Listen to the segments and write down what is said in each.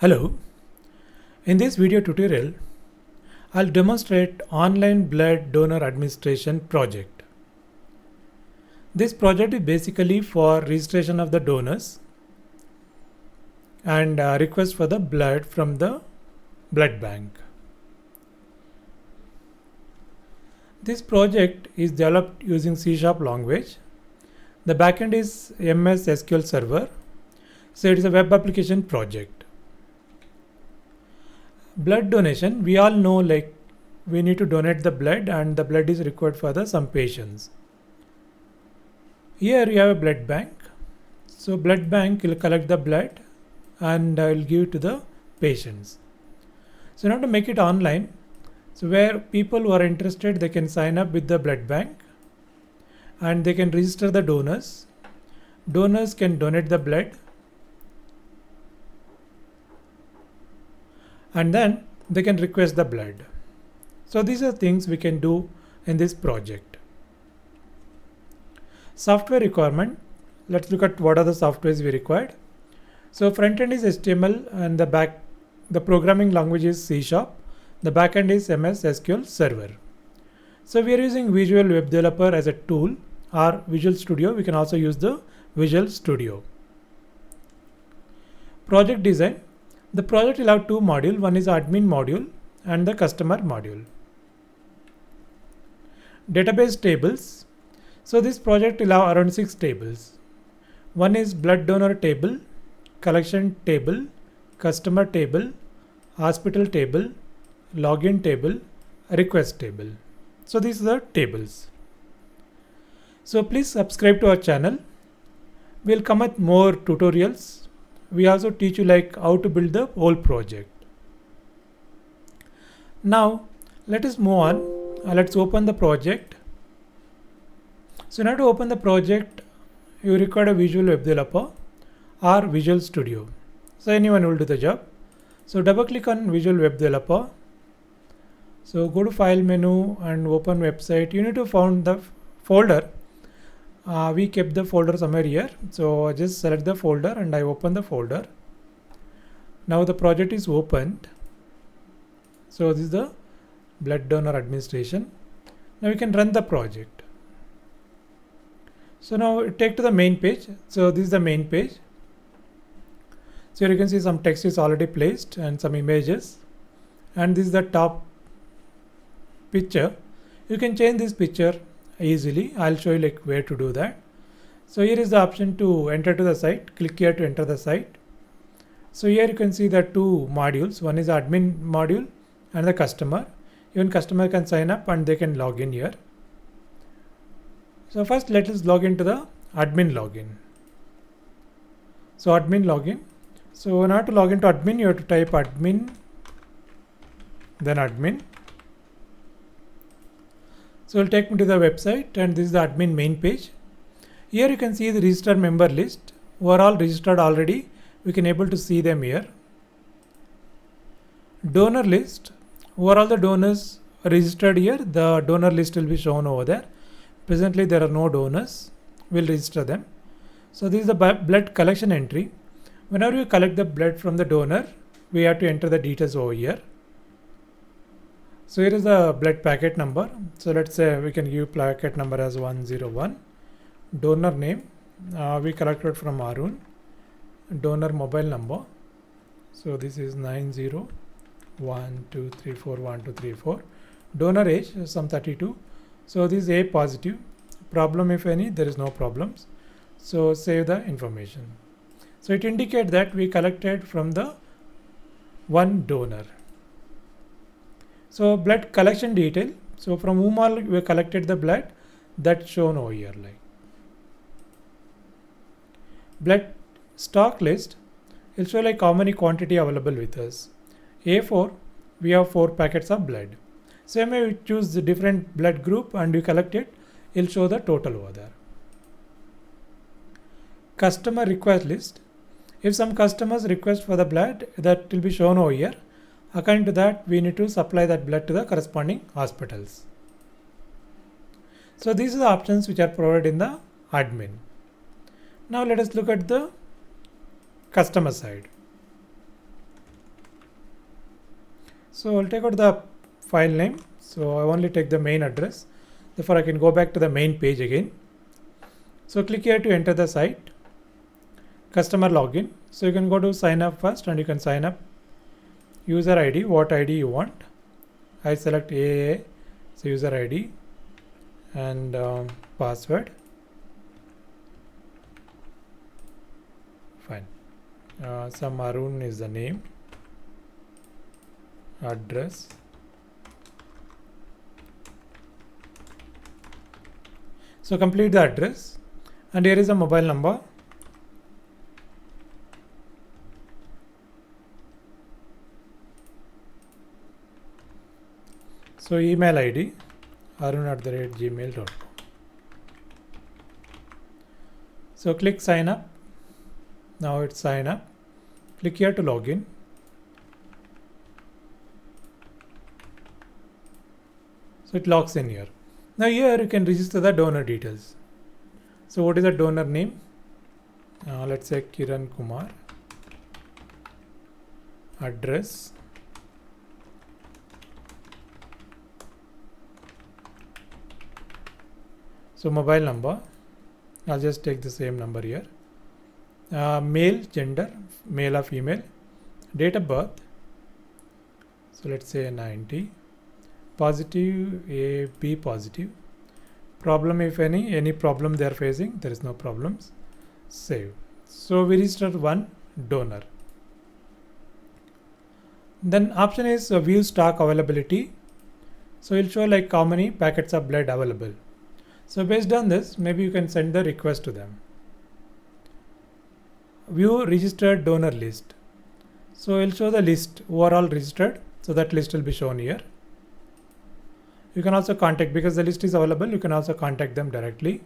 Hello, in this video tutorial, I'll demonstrate online blood donor administration project. This project is basically for registration of the donors and request for the blood from the blood bank. This project is developed using C# language. The backend is MS SQL Server, so it is a web application project. Blood donation, we all know we need to donate the blood and the blood is required for some patients. Here you have a blood bank. So blood bank will collect the blood and will give to the patients. So now to make it online, so where people who are interested, they can sign up with the blood bank and they can register the donors. Donors can donate the blood and then they can request the blood. So these are things we can do in this project. Software requirement. Let's look at what are the softwares we required. So front end is HTML and the programming language is C#. The backend is MS SQL Server. So we are using Visual Web Developer as a tool or Visual Studio. We can also use the Visual Studio. Project design. The project will have two modules. One is admin module and the customer module. Database tables. So this project will have around 6 tables. One is blood donor table, collection table, customer table, hospital table, login table, request table. So these are the tables. So please subscribe to our channel. We'll come with more tutorials. We also teach you how to build the whole project. Now let us move on. Let's open the project. So now to open the project, you require a Visual Web Developer or Visual Studio. So anyone will do the job. So double click on Visual Web Developer. So go to File menu and open website. You need to find the folder. We kept the folder somewhere here. So just select the folder and I open the folder. Now the project is opened. So this is the blood donor administration. Now we can run the project. So now take to the main page. So this is the main page. So here you can see some text is already placed and some images. And this is the top picture. You can change this picture easily. I'll show you where to do that. So here is the option to enter to the site. Click here to enter the site. So here you can see the two modules. One is admin module and the customer. Even customer can sign up and they can log in here. So first let us log into the admin login. So admin login. So now to log into admin, you have to type admin, then admin. So it will take me to the website and this is the admin main page. Here you can see the registered member list who are all registered already. We can able to see them here. Donor list, who are all the donors registered here. The donor list will be shown over there. Presently there are no donors. We'll register them. So this is the blood collection entry. Whenever you collect the blood from the donor, we have to enter the details over here. So here is the blood packet number. So let's say we can give packet number as 101. Donor name, we collected from Arun. Donor mobile number. So this is 9012341234. Donor age, some 32. So this is A positive. Problem if any, there is no problems. So save the information. So it indicates that we collected from the one donor. So blood collection detail. So from whom all we collected the blood, that's shown over here. Blood stock list. It'll show how many quantity available with us. A4, we have 4 packets of blood. Same way we choose the different blood group and we collect it, it'll show the total over there. Customer request list. If some customers request for the blood, that will be shown over here. According to that, we need to supply that blood to the corresponding hospitals. So these are the options which are provided in the admin. Now let us look at the customer side. So I'll take out the file name. So I only take the main address. Therefore I can go back to the main page again. So click here to enter the site. Customer login. So you can go to sign up first and you can sign up. User ID, what ID you want. I select AAA, so user ID and password. Fine. Some Arun is the name. Address. So complete the address and here is a mobile number. So email ID arun@gmail.com. So click sign up. Now it's sign up. Click here to login. So it logs in here. Now here you can register the donor details. So what is the donor name? Let's say Kiran Kumar. Address. So mobile number, I'll just take the same number here. Male, gender, male or female. Date of birth. So let's say 90. Positive, A, B positive. Problem if any problem they are facing, there is no problems. Save. So we registered one donor. Then option is view stock availability. So it'll show like how many packets of blood available. So based on this, maybe you can send the request to them. View registered donor list. So it'll show the list overall registered. So that list will be shown here. You can also contact, because the list is available, you can also contact them directly.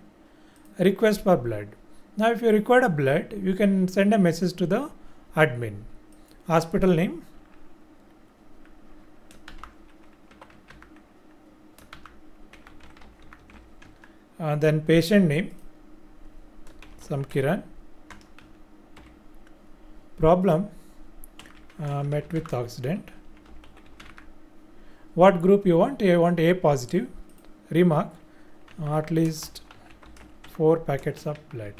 Request for blood. Now if you require a blood, you can send a message to the admin. Hospital name. Then patient name, some Kiran. Problem, met with accident. What group you want? You want A positive. Remark, at least 4 packets of blood.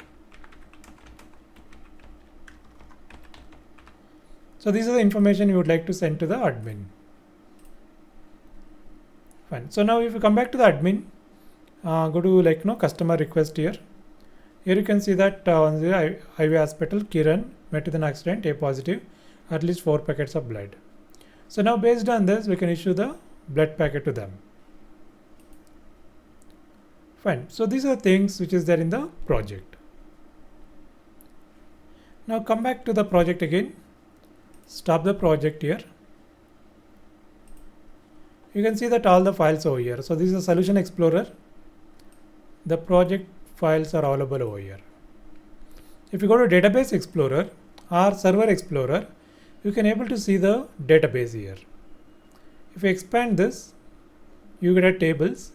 So these are the information you would like to send to the admin. Fine. So now if you come back to the admin, go to customer request here. Here you can see that on the IV hospital, Kiran met with an accident, A positive, at least 4 packets of blood. So now based on this, we can issue the blood packet to them. Fine. So these are things which is there in the project. Now come back to the project again. Stop the project here. You can see that all the files over here. So this is a Solution Explorer. The project files are available over here. If you go to Database Explorer or Server Explorer, you can able to see the database here. If you expand this, you get a tables.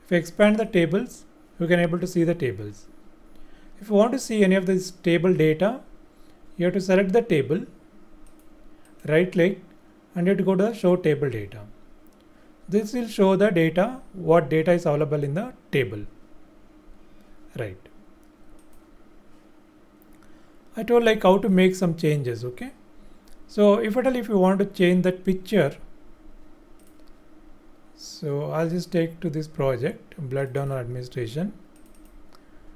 If you expand the tables, you can able to see the tables. If you want to see any of this table data, you have to select the table, right click, and you have to go to Show Table Data. This will show the data, what data is available in the table. Right. I told like how to make some changes, okay? So if you want to change that picture, so I'll just take to this project, Blood Donor Administration.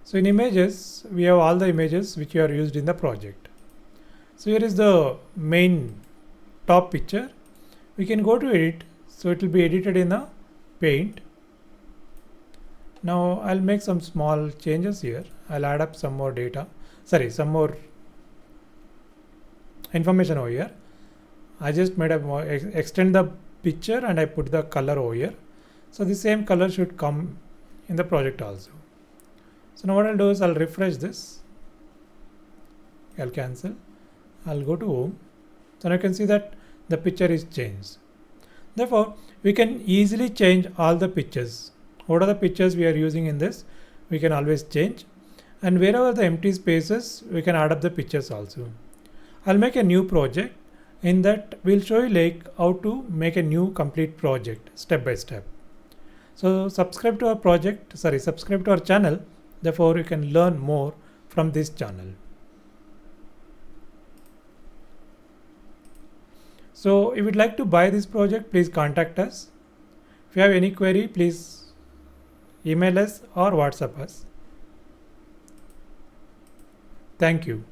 So in images, we have all the images which are used in the project. So here is the main top picture. We can go to edit. So it will be edited in the Paint. Now I'll make some small changes here. I'll add up some more data. Some more information over here. I just made extend the picture and I put the color over here. So the same color should come in the project also. So now what I'll do is I'll refresh this. I'll cancel. I'll go to home. So now you can see that the picture is changed. Therefore, we can easily change all the pictures. What are the pictures we are using in this? We can always change. And wherever the empty spaces, we can add up the pictures also. I'll make a new project. In that we'll show you like how to make a new complete project step by step. So subscribe to subscribe to our channel. Therefore you can learn more from this channel. So if you'd like to buy this project, please contact us. If you have any query, please email us or WhatsApp us. Thank you.